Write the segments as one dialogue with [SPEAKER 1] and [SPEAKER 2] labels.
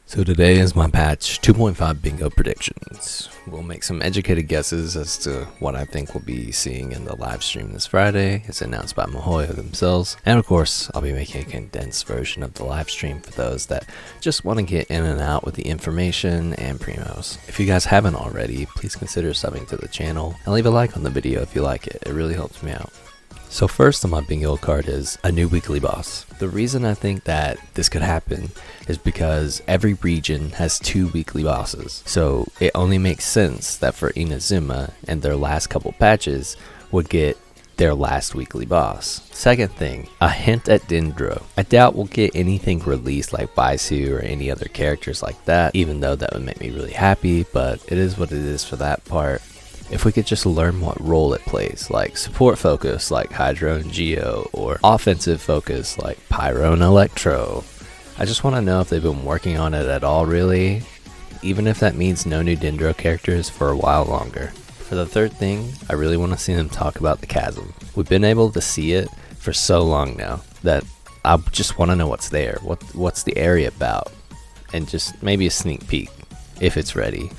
[SPEAKER 1] So today is my patch 2.5 bingo predictions. We'll make some educated guesses as to what I think we'll be seeing in the live stream this Friday. It's announced by MiHoYo themselves. And of course, I'll be making a condensed version of the live stream for those that just want to get in and out with the information and primos. If you guys haven't already, please consider subbing to the channel and leave a like on the video if you like it. It really helps me out. So first on my bingo card is a new weekly boss. The reason I think that this could happen is because every region has 2 weekly bosses. So it only makes sense that for Inazuma and their last couple patches would get their last weekly boss. Second thing, a hint at Dendro. I doubt we'll get anything released like Baisu or any other characters like that, even though that would make me really happy, but it is what it is for that part. If we could just learn what role it plays, like support focus like Hydro and Geo, or offensive focus like Pyro and Electro. I just want to know if they've been working on it at all really, even if that means no new Dendro characters for a while longer. For the third thing, I really want to see them talk about the chasm. We've been able to see it for so long now that I just want to know what's there, what's the area about, and just maybe a sneak peek if it's ready.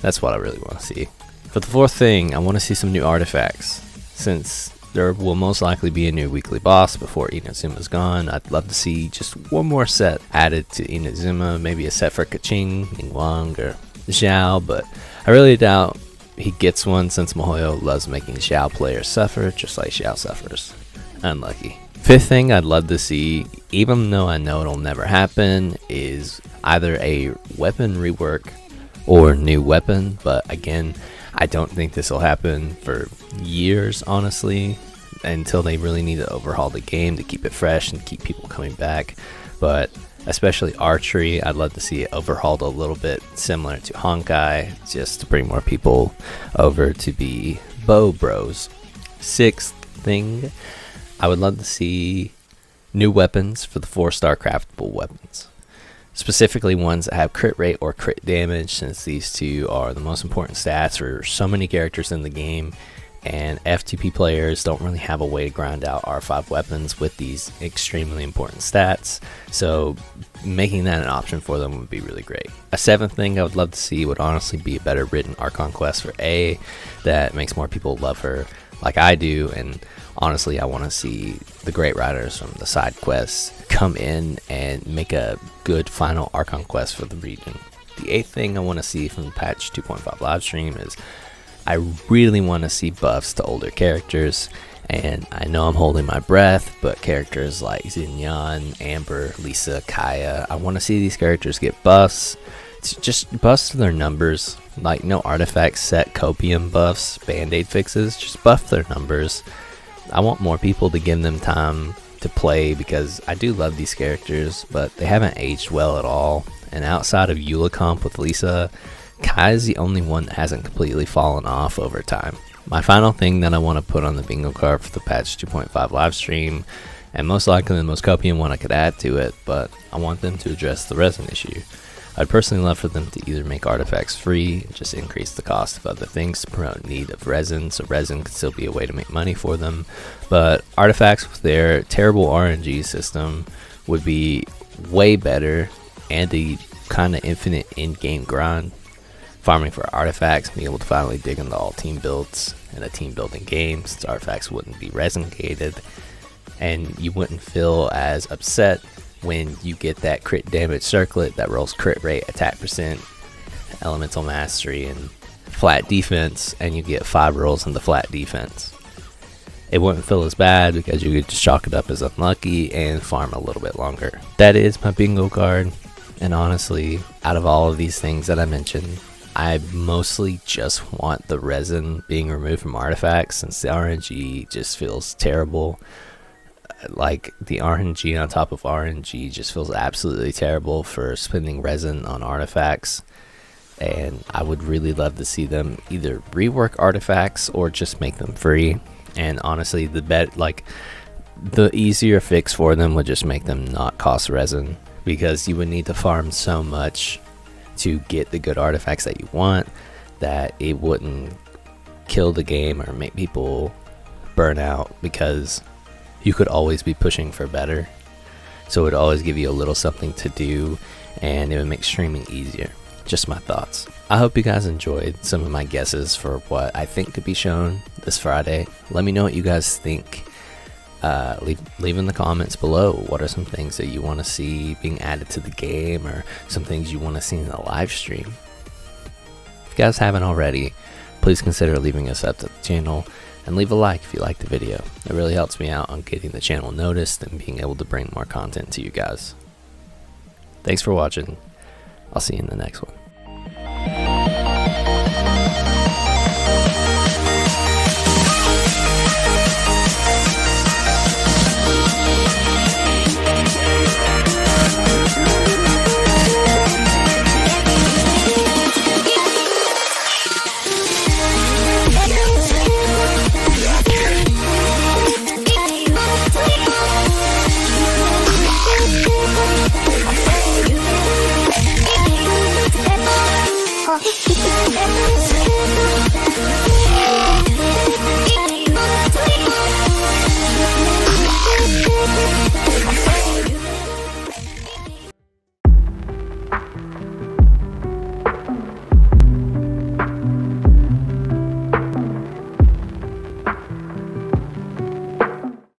[SPEAKER 1] That's what I really want to see. For the fourth thing, I want to see some new artifacts. Since there will most likely be a new weekly boss before Inazuma's gone, I'd love to see just one more set added to Inazuma, maybe a set for Kaching, Ningguang, or Xiao, but I really doubt he gets one since MiHoYo loves making Xiao players suffer just like Xiao suffers. Unlucky. Fifth thing I'd love to see, even though I know it'll never happen, is either a weapon rework or new weapon, but again, I don't think this will happen for years, honestly, until they really need to overhaul the game to keep it fresh and keep people coming back. But especially archery, I'd love to see it overhauled a little bit similar to Honkai, just to bring more people over to be bow bros. Sixth thing, I would love to see new weapons for the 4-star craftable weapons. Specifically ones that have crit rate or crit damage, since these two are the most important stats for so many characters in the game, and FTP players don't really have a way to grind out R5 weapons with these extremely important stats, so making that an option for them would be really great. A seventh thing I would love to see would honestly be a better written Archon quest for A that makes more people love her like I do, and honestly I want to see the great writers from the side quests come in and make a good final Archon quest for the region. The eighth thing I want to see from the patch 2.5 live stream is I really want to see buffs to older characters, and I know I'm holding my breath, but characters like Xinyan, Amber, Lisa, Kaya, I want to see these characters get buffs. Just buffs to their numbers, like no artifact set copium buffs, band-aid fixes, just buff their numbers. I want more people to give them time to play because I do love these characters, but they haven't aged well at all. And outside of Eula comp with Lisa, Kai is the only one that hasn't completely fallen off over time. My final thing that I want to put on the bingo card for the patch 2.5 live stream, and most likely the most copium one I could add to it, but I want them to address the resin issue. I'd personally love for them to either make artifacts free and just increase the cost of other things to promote need of resin, so resin could still be a way to make money for them, but artifacts with their terrible RNG system would be way better, and a kind of infinite in-game grind. Farming for artifacts, being able to finally dig into all team builds in a team building game, since artifacts wouldn't be resin gated, and you wouldn't feel as upset when you get that crit damage circlet that rolls crit rate, attack percent, elemental mastery, and flat defense, and you get 5 rolls in the flat defense. It wouldn't feel as bad because you could just chalk it up as unlucky and farm a little bit longer. That is my bingo card, and honestly, out of all of these things that I mentioned, I mostly just want the resin being removed from artifacts, since the RNG just feels terrible. Like, the RNG on top of RNG just feels absolutely terrible for spending resin on artifacts, and I would really love to see them either rework artifacts or just make them free. And honestly, the easier fix for them would just make them not cost resin, because you would need to farm so much to get the good artifacts that you want that it wouldn't kill the game or make people burn out, because you could always be pushing for better. So it would always give you a little something to do and it would make streaming easier. Just my thoughts. I hope you guys enjoyed some of my guesses for what I think could be shown this Friday. Let me know what you guys think. Leave in the comments below. What are some things that you want to see being added to the game, or some things you want to see in the live stream? If you guys haven't already, please consider leaving a sub to the channel and leave a like if you like the video. It really helps me out on getting the channel noticed and being able to bring more content to you guys. Thanks for watching. I'll see you in the next one.
[SPEAKER 2] Oh.